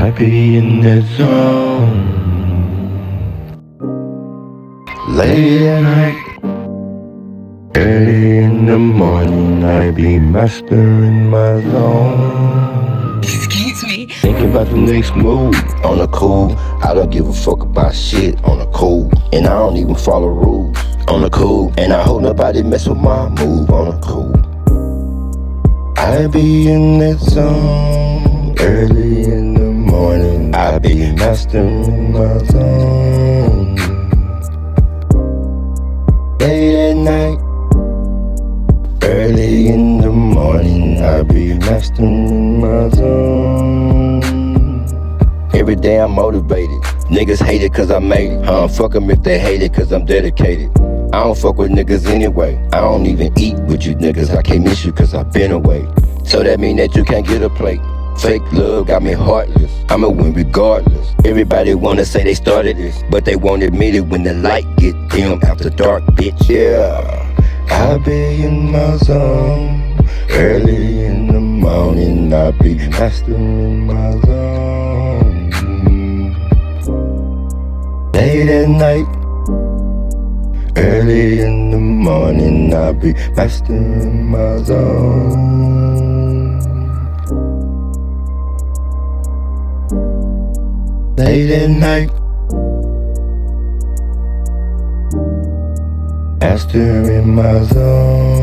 I be in the zone. Late at night, early in the morning, I be mastering my zone. Excuse me. Thinking about the next move on the cool. I don't give a fuck about shit on the cool. And I don't even follow rules on the cool. And I hope nobody mess with my move on the cool. I be in that zone early in the morning. I be mastering my zone. Late at night, early in the morning, I be mastering my zone. Every day I'm motivated. Niggas hate it cause I made it. Fuck them if they hate it cause I'm dedicated. I don't fuck with niggas anyway. I don't even eat with you niggas. I can't miss you cause I've been away. So that mean that you can't get a plate. Fake love got me heartless. I'ma win regardless. Everybody wanna say they started this, but they won't admit it when the light get dim after dark, bitch. Yeah, I be in my zone. Early in the morning, I be mastering my zone. Late at night, early in the morning, I be mastering my zone. Late at night, mastering my zone.